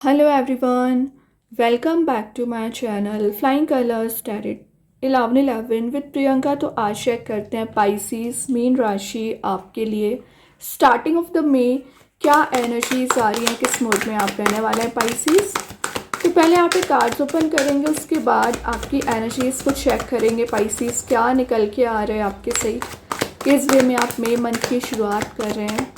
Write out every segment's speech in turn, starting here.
Hello everyone, welcome back to my channel Flying Colors Tarot 1111 with Priyanka. तो आज check करते हैं पाइसिस मीन राशि आपके लिए स्टार्टिंग ऑफ द मे क्या एनर्जीज आ रही हैं, किस मूड में आप रहने वाले हैं पाइसिस। तो पहले यहाँ पे कार्ड्स ओपन करेंगे, उसके बाद आपकी एनर्जीज को चेक करेंगे पाइसिस क्या निकल के आ रहे हैं आपके सही, किस वे में आप मई मंथ की शुरुआत कर रहे हैं,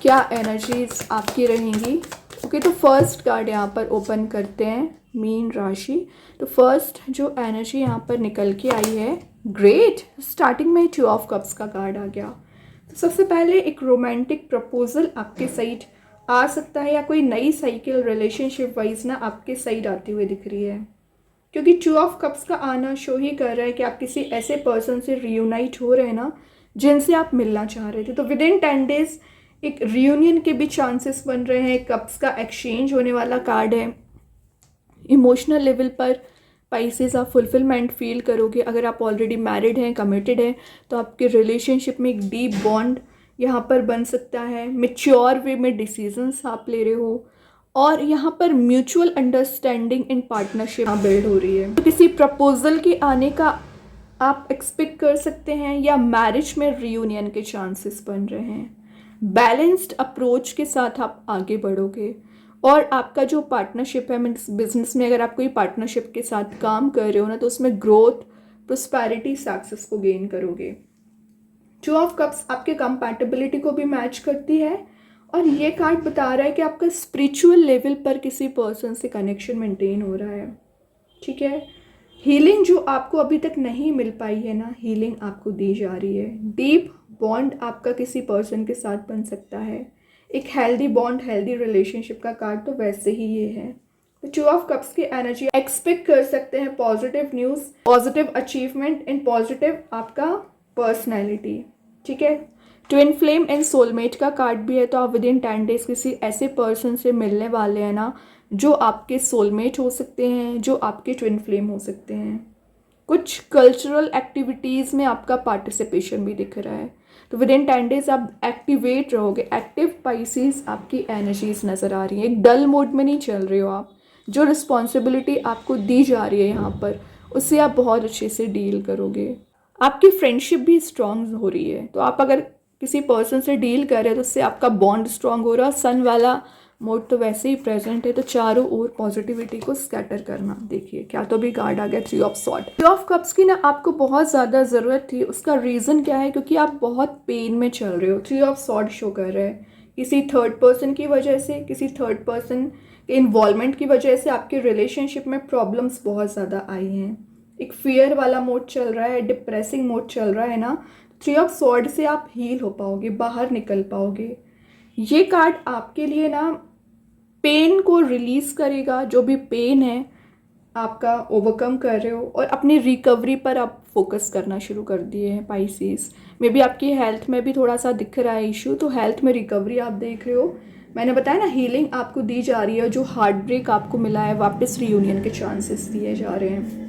क्या एनर्जीज आपकी रहेंगी। ओके, तो फर्स्ट कार्ड यहाँ पर ओपन करते हैं मीन राशि। तो फर्स्ट जो एनर्जी यहाँ पर निकल के आई है, ग्रेट, स्टार्टिंग में 2 ऑफ कप्स का कार्ड आ गया। तो सबसे पहले एक रोमांटिक प्रपोजल आपके साइड आ सकता है या कोई नई साइकिल रिलेशनशिप वाइज ना आपके साइड आती हुई दिख रही है, क्योंकि 2 ऑफ कप्स का आना शो ही कर रहा है कि आप किसी ऐसे पर्सन से रियूनाइट हो रहे हैं ना जिनसे आप मिलना चाह रहे थे। तो विद इन 10 डेज एक रियूनियन के भी चांसेस बन रहे हैं, कप्स का एक्सचेंज होने वाला कार्ड है। इमोशनल लेवल पर पाइसेस आप फुलफिलमेंट फील करोगे। अगर आप ऑलरेडी मैरिड हैं, कमिटेड हैं, तो आपके रिलेशनशिप में एक डीप बॉन्ड यहाँ पर बन सकता है। मेच्योर वे में डिसीजंस आप ले रहे हो और यहाँ पर mutual understanding in partnership build हो रही है। तो किसी प्रपोजल के आने का आप एक्सपेक्ट कर सकते हैं या मैरिज में रियूनियन के चांसेस बन रहे हैं। बैलेंस्ड अप्रोच के साथ आप आगे बढ़ोगे और आपका जो पार्टनरशिप है, मीन्स बिजनेस में अगर आप कोई पार्टनरशिप के साथ काम कर रहे हो ना, तो उसमें ग्रोथ, प्रोस्पेरिटी, सक्सेस को गेन करोगे। 2 ऑफ कप्स आपके कंपैटिबिलिटी को भी मैच करती है और ये कार्ड बता रहा है कि आपका स्पिरिचुअल लेवल पर किसी पर्सन से कनेक्शन मेंटेन हो रहा है। ठीक है, हीलिंग जो आपको अभी तक नहीं मिल पाई है ना, हीलिंग आपको दी जा रही है। डीप बॉन्ड आपका किसी पर्सन के साथ बन सकता है, एक हेल्दी बॉन्ड, हेल्दी रिलेशनशिप का कार्ड तो वैसे ही ये है। तो 2 ऑफ कप्स की एनर्जी एक्सपेक्ट कर सकते हैं positive news, positive achievement in positive आपका पर्सनैलिटी। ठीक है, ट्विन फ्लेम एंड सोलमेट का कार्ड भी है। तो आप विद इन 10 डेज किसी ऐसे पर्सन से मिलने वाले हैं ना जो आपके सोलमेट हो सकते हैं, जो आपके ट्विन फ्लेम हो सकते हैं। कुछ कल्चरल एक्टिविटीज़ में आपका पार्टिसिपेशन भी दिख रहा है। तो विद इन 10 डेज आप एक्टिवेट रहोगे। एक्टिव पाइसिस आपकी एनर्जीज नज़र आ रही है, एक डल मोड में नहीं चल रहे हो आप। जो रिस्पॉन्सिबिलिटी आपको दी जा रही है यहाँ पर, उससे आप बहुत अच्छे से डील करोगे। आपकी फ्रेंडशिप भी स्ट्रांग हो रही है। तो आप अगर किसी पर्सन से डील कर रहे हैं तो उससे आपका बॉन्ड स्ट्रांग हो रहा है। सन वाला मोड तो वैसे ही प्रेजेंट है, तो चारों ओर पॉजिटिविटी को स्कैटर करना। देखिए क्या तो भी कार्ड आ गया, 3 ऑफ सॉर्ड। 3 ऑफ कप्स की ना आपको बहुत ज़्यादा ज़रूरत थी। उसका रीज़न क्या है, क्योंकि आप बहुत पेन में चल रहे हो। 3 ऑफ सॉर्ड शो कर रहे हैं किसी थर्ड पर्सन की वजह से, किसी थर्ड पर्सन के इन्वॉल्वमेंट की वजह से आपके रिलेशनशिप में प्रॉब्लम्स बहुत ज़्यादा आई हैं। एक फियर वाला मोड चल रहा है, डिप्रेसिंग मोड चल रहा है ना। 3 ऑफ सॉर्ड से आप हील हो पाओगे, बाहर निकल पाओगे। ये कार्ड आपके लिए ना पेन को रिलीज़ करेगा। जो भी पेन है आपका ओवरकम कर रहे हो और अपनी रिकवरी पर आप फोकस करना शुरू कर दिए हैं पाइसिस। मे बी आपकी हेल्थ में भी थोड़ा सा दिख रहा है इशू, तो हेल्थ में रिकवरी आप देख रहे हो। मैंने बताया ना, हीलिंग आपको दी जा रही है। जो हार्ट ब्रेक आपको मिला है, वापस रियूनियन के चांसेस दिए जा रहे हैं।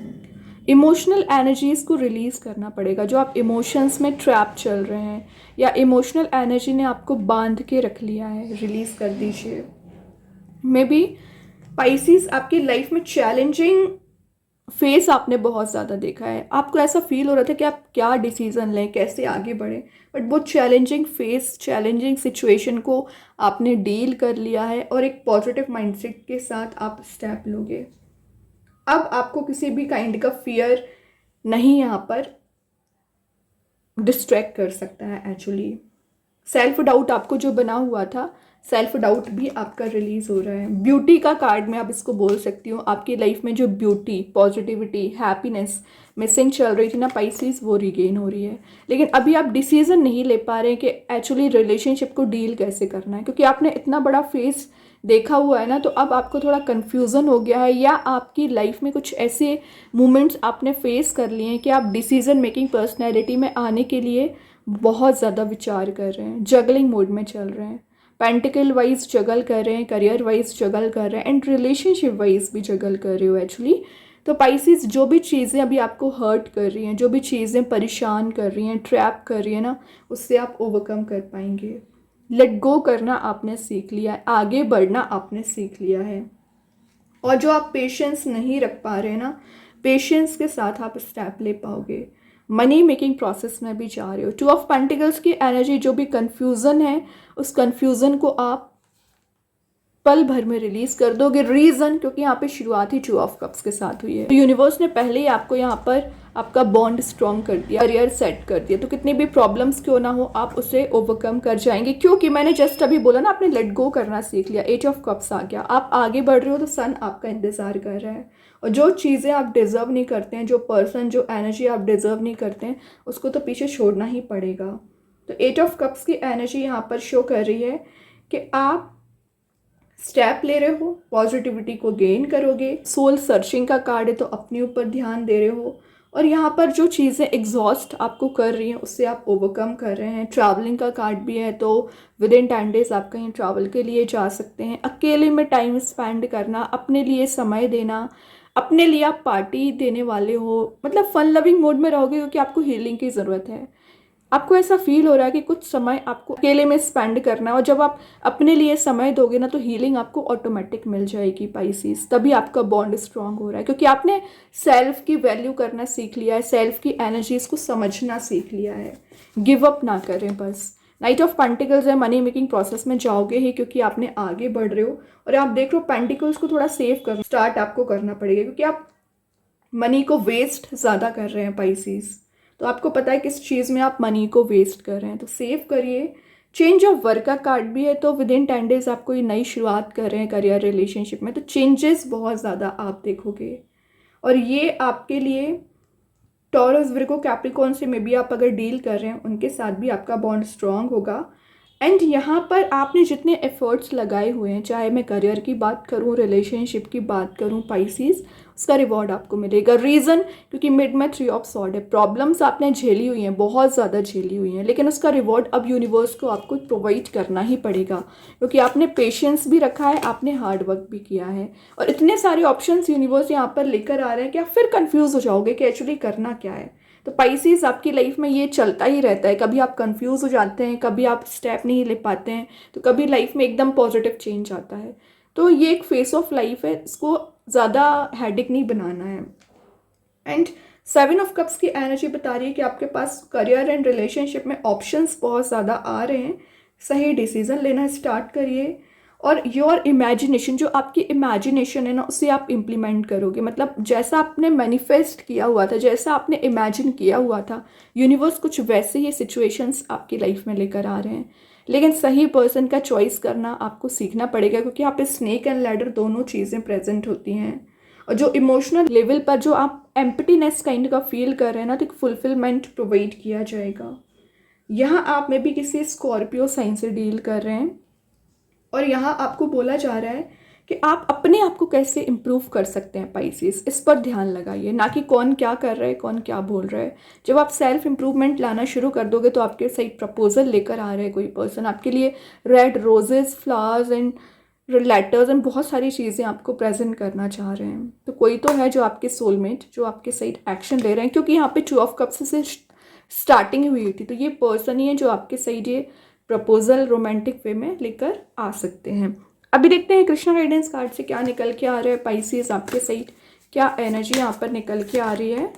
इमोशनल एनर्जीज़ को रिलीज़ करना पड़ेगा। जो आप इमोशंस में ट्रैप चल रहे हैं या इमोशनल एनर्जी ने आपको बांध के रख लिया है, रिलीज़ कर दीजिए। मे बी पाइसिस आपकी लाइफ में चैलेंजिंग फेस आपने बहुत ज़्यादा देखा है। आपको ऐसा फील हो रहा था कि आप क्या डिसीज़न लें, कैसे आगे बढ़ें, बट वो चैलेंजिंग फेस, चैलेंजिंग सिचुएशन को आपने डील कर लिया है और एक पॉजिटिव माइंडसेट के साथ आप स्टेप लोगे। अब आपको किसी भी काइंड का फियर नहीं यहाँ पर डिस्ट्रैक्ट कर सकता है। एक्चुअली सेल्फ डाउट आपको जो बना हुआ था, सेल्फ डाउट भी आपका रिलीज हो रहा है। ब्यूटी का कार्ड में आप इसको बोल सकती हो। आपकी लाइफ में जो ब्यूटी, पॉजिटिविटी, हैप्पीनेस मिसिंग चल रही थी ना पाइसिस, वो रिगेन हो रही है। लेकिन अभी आप डिसीजन नहीं ले पा रहे हैं कि एक्चुअली रिलेशनशिप को डील कैसे करना है, क्योंकि आपने इतना बड़ा फेस देखा हुआ है ना। तो अब आपको थोड़ा कन्फ्यूज़न हो गया है या आपकी लाइफ में कुछ ऐसे मोमेंट्स आपने फेस कर लिए हैं कि आप डिसीजन मेकिंग पर्सनैलिटी में आने के लिए बहुत ज़्यादा विचार कर रहे हैं, जगलिंग मोड में चल रहे हैं। पेंटिकल वाइज जगल कर रहे हैं, करियर वाइज जगल कर रहे हैं एंड रिलेशनशिप वाइज भी जगल कर रहे हो एक्चुअली। तो पाइसिस जो भी चीज़ें अभी आपको हर्ट कर रही हैं, जो भी चीज़ें परेशान कर रही हैं, ट्रैप कर रही हैं ना, उससे आप ओवरकम कर पाएंगे। लेट गो करना आपने सीख लिया है, आगे बढ़ना आपने सीख लिया है। और जो आप पेशेंस नहीं रख पा रहे ना, पेशेंस के साथ आप स्टेप ले पाओगे। मनी मेकिंग प्रोसेस में भी जा रहे हो। 2 ऑफ पेंटिकल्स की एनर्जी, जो भी कंफ्यूजन है उस कंफ्यूजन को आप पल भर में रिलीज कर दोगे। रीजन, क्योंकि यहाँ पे शुरुआत ही 2 ऑफ कप्स के साथ हुई है। तो यूनिवर्स ने पहले ही आपको यहाँ पर आपका बॉन्ड स्ट्रॉन्ग कर दिया, करियर सेट कर दिया। तो कितनी भी प्रॉब्लम्स क्यों ना हो, आप उसे ओवरकम कर जाएंगे, क्योंकि मैंने जस्ट अभी बोला ना, आपने लेट गो करना सीख लिया। 8 ऑफ कप्स आ गया, आप आगे बढ़ रहे हो तो सन आपका इंतजार कर रहा है। और जो चीज़ें आप डिजर्व नहीं करते हैं, जो पर्सन, जो एनर्जी आप डिजर्व नहीं करते हैं, उसको तो पीछे छोड़ना ही पड़ेगा। तो 8 ऑफ कप्स की एनर्जी यहाँ पर शो कर रही है कि आप स्टेप ले रहे हो, पॉजिटिविटी को गेन करोगे। सोल सर्चिंग का कार्ड है, तो अपने ऊपर ध्यान दे रहे हो। और यहाँ पर जो चीज़ें एग्जॉस्ट आपको कर रही हैं उससे आप ओवरकम कर रहे हैं। ट्रैवलिंग का कार्ड भी है, तो विद इन 10 डेज आप कहीं ट्रैवल के लिए जा सकते हैं। अकेले में टाइम स्पेंड करना, अपने लिए समय देना, अपने लिए आप पार्टी देने वाले हो, मतलब फन लविंग मोड में रहोगे, क्योंकि आपको हीलिंग की ज़रूरत है। आपको ऐसा फील हो रहा है कि कुछ समय आपको अकेले में स्पेंड करना है, और जब आप अपने लिए समय दोगे ना, तो हीलिंग आपको ऑटोमेटिक मिल जाएगी पाइसिस। तभी आपका बॉन्ड स्ट्रांग हो रहा है, क्योंकि आपने सेल्फ की वैल्यू करना सीख लिया है, सेल्फ की एनर्जीज को समझना सीख लिया है। गिव अप ना करें बस। नाइट ऑफ पेंटिकल्स है, मनी मेकिंग प्रोसेस में जाओगे ही, क्योंकि आपने आगे बढ़ रहे हो। और आप देख रहे हो पेंटिकल्स को थोड़ा सेव कर स्टार्ट आपको करना पड़ेगा, क्योंकि आप मनी को वेस्ट ज़्यादा कर रहे हैं पाइसिस। तो आपको पता है किस चीज़ में आप मनी को वेस्ट कर रहे हैं, तो सेव करिए। चेंज ऑफ वर्क का कार्ड भी है, तो विद इन 10 डेज आप कोई नई शुरुआत कर रहे हैं करियर रिलेशनशिप में, तो चेंजेस बहुत ज़्यादा आप देखोगे। और ये आपके लिए टॉरस, विर्गो, कैप्रिकॉर्न से में भी आप अगर डील कर रहे हैं, उनके साथ भी आपका बॉन्ड स्ट्रांग होगा। एंड यहाँ पर आपने जितने एफर्ट्स लगाए हुए हैं, चाहे मैं करियर की बात करूँ, रिलेशनशिप की बात करूँ पाइसिस, उसका रिवॉर्ड आपको मिलेगा। रीज़न, क्योंकि मिड में 3 ऑफ सॉर्ड है। प्रॉब्लम्स आपने झेली हुई हैं, बहुत ज़्यादा झेली हुई हैं, लेकिन उसका रिवॉर्ड अब यूनिवर्स को आपको प्रोवाइड करना ही पड़ेगा, क्योंकि आपने पेशेंस भी रखा है, आपने हार्ड वर्क भी किया है। और इतने सारे ऑप्शंस यूनिवर्स यहाँ पर लेकर आ रहे हैं कि आप फिर कंफ्यूज हो जाओगे कि एक्चुअली करना क्या है। तो पाइसिस, आपकी लाइफ में ये चलता ही रहता है, कभी आप कंफ्यूज हो जाते हैं, कभी आप स्टेप नहीं ले पाते हैं, तो कभी लाइफ में एकदम पॉजिटिव चेंज आता है। तो ये एक फेस ऑफ लाइफ है, इसको ज़्यादा हेडेक नहीं बनाना है। एंड 7 ऑफ कप्स की एनर्जी बता रही है कि आपके पास करियर एंड रिलेशनशिप में ऑप्शंस बहुत ज़्यादा आ रहे हैं। सही डिसीजन लेना स्टार्ट करिए, और योर इमेजिनेशन, जो आपकी इमेजिनेशन है ना, उसे आप इम्प्लीमेंट करोगे। मतलब जैसा आपने मैनिफेस्ट किया हुआ था, जैसा आपने इमेजिन किया हुआ था, यूनिवर्स कुछ वैसे ही सिचुएशंस आपकी लाइफ में लेकर आ रहे हैं। लेकिन सही पर्सन का चॉइस करना आपको सीखना पड़ेगा, क्योंकि यहाँ पे स्नेक एंड लैडर दोनों चीज़ें प्रेजेंट होती हैं। और जो इमोशनल लेवल पर जो आप एम्प्टीनेस काइंड का फील कर रहे हैं ना, तो एक फुलफिलमेंट प्रोवाइड किया जाएगा। यहाँ आप में भी किसी स्कॉर्पियो साइन से डील कर रहे हैं, और यहाँ आपको बोला जा रहा है कि आप अपने आप को कैसे इम्प्रूव कर सकते हैं पाइसिस, इस पर ध्यान लगाइए, ना कि कौन क्या कर रहा है, कौन क्या बोल रहा है। जब आप सेल्फ इम्प्रूवमेंट लाना शुरू कर दोगे, तो आपके सही प्रपोजल लेकर आ रहे हैं कोई पर्सन आपके लिए, red roses, flowers and letters and बहुत सारी चीज़ें आपको प्रेजेंट करना चाह रहे हैं। तो कोई तो है जो आपके सोलमेट, जो आपके सही एक्शन ले रहे हैं, क्योंकि यहाँ पे 2 ऑफ कप्स से स्टार्टिंग हुई थी। तो ये पर्सन ही है जो आपके सही ये प्रपोजल रोमांटिक वे में लेकर आ सकते हैं। अभी देखते हैं कृष्णा गाइडेंस कार्ड से क्या निकल के आ रहा है पाइसिस, आपके सही क्या एनर्जी यहाँ पर निकल के आ रही है।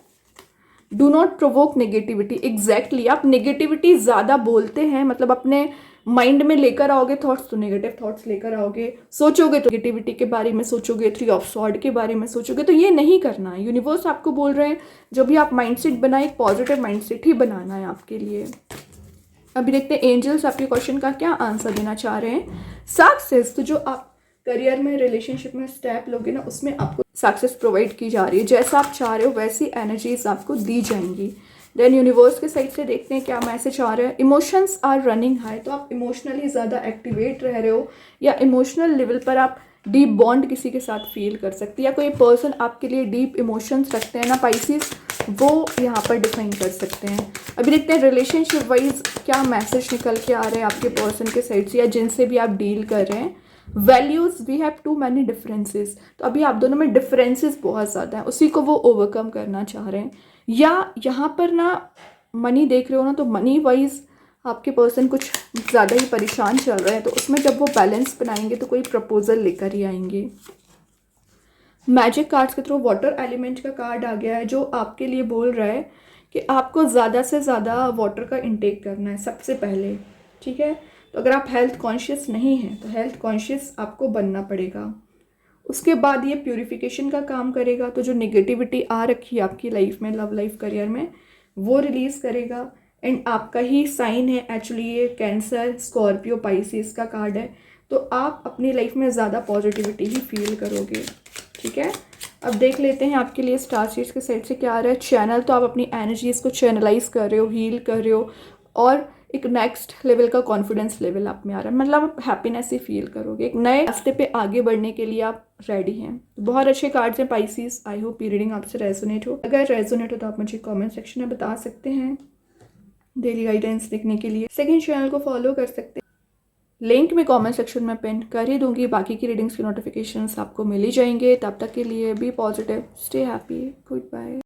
Do not provoke negativity. Exactly, आप नेगेटिविटी ज़्यादा बोलते हैं, मतलब अपने माइंड में लेकर आओगे थॉट्स, तो नेगेटिव थॉट्स लेकर आओगे। सोचोगे तो नेगेटिविटी के बारे में सोचोगे, 3 ऑफ सॉर्ड के बारे में सोचोगे, तो ये नहीं करना है। यूनिवर्स आपको बोल रहे हैं जो भी आप माइंडसेट बनाए, एक पॉजिटिव माइंडसेट ही बनाना है आपके लिए। अभी देखते हैं एंजल्स आपके क्वेश्चन का क्या आंसर देना चाह रहे हैं। सक्सेस, तो जो आप करियर में, रिलेशनशिप में स्टेप लोगे ना, उसमें आपको सक्सेस प्रोवाइड की जा रही है। जैसा आप चाह रहे हो वैसी एनर्जीज आपको दी जाएंगी। देन यूनिवर्स के साइड से देखते हैं क्या मैसेज आ रहा है। इमोशंस आर रनिंग हाई, तो आप इमोशनली ज़्यादा एक्टिवेट रह रहे हो, या इमोशनल लेवल पर आप डीप बॉन्ड किसी के साथ फील कर सकते हैं, या कोई पर्सन आपके लिए डीप इमोशंस रखते हैं ना पाइसिस, वो यहाँ पर डिफाइन कर सकते हैं। अभी देखते हैं रिलेशनशिप वाइज क्या मैसेज निकल के आ रहे हैं आपके पर्सन के साइड से, या जिनसे भी आप डील कर रहे हैं। Values, we have too many differences, तो अभी आप दोनों में डिफरेंसेस बहुत ज़्यादा हैं, उसी को वो ओवरकम करना चाह रहे हैं। या यहाँ पर ना मनी देख रहे हो ना, तो मनी वाइज आपके पर्सन कुछ ज़्यादा ही परेशान चल रहे हैं, तो उसमें जब वो बैलेंस बनाएंगे तो कोई प्रपोजल लेकर ही आएंगे। मैजिक कार्ड्स के थ्रू वाटर एलिमेंट का कार्ड आ गया है, जो आपके लिए बोल रहा है कि आपको ज़्यादा से ज़्यादा वाटर का इंटेक करना है सबसे पहले, ठीक है। तो अगर आप हेल्थ कॉन्शियस नहीं हैं तो हेल्थ कॉन्शियस आपको बनना पड़ेगा। उसके बाद ये प्यूरिफिकेशन का काम करेगा, तो जो नेगेटिविटी आ रखी है आपकी लाइफ में, लव लाइफ, करियर में, वो रिलीज़ करेगा। एंड आपका ही साइन है एक्चुअली ये, कैंसर, स्कॉर्पियो, पाइसिस का कार्ड है, तो आप अपनी लाइफ में ज़्यादा पॉजिटिविटी ही फील करोगे, ठीक है। अब देख लेते हैं आपके लिए स्टार सीड्स के साइड से क्या आ रहा है। चैनल, तो आप अपनी एनर्जीज को चैनलाइज कर रहे हो, हील कर रहे हो, और एक नेक्स्ट लेवल का कॉन्फिडेंस लेवल आप में आ रहा है, मतलब आप हैप्पीनेस ही फील करोगे। एक नए रास्ते पे आगे बढ़ने के लिए आप रेडी हैं। तो बहुत अच्छे कार्ड्स हैं पाइसिस। आई होप ये रीडिंग आपसे रेजोनेट हो। अगर रेजोनेट हो तो आप मुझे कमेंट सेक्शन में बता सकते हैं। डेली गाइडेंस देखने के लिए सेकंड चैनल को फॉलो कर सकते हैं, लिंक मैं कमेंट सेक्शन में पिन कर ही दूंगी। बाकी की रीडिंग्स की नोटिफिकेशंस आपको मिल ही जाएंगे। तब तक के लिए be positive, stay happy, good bye.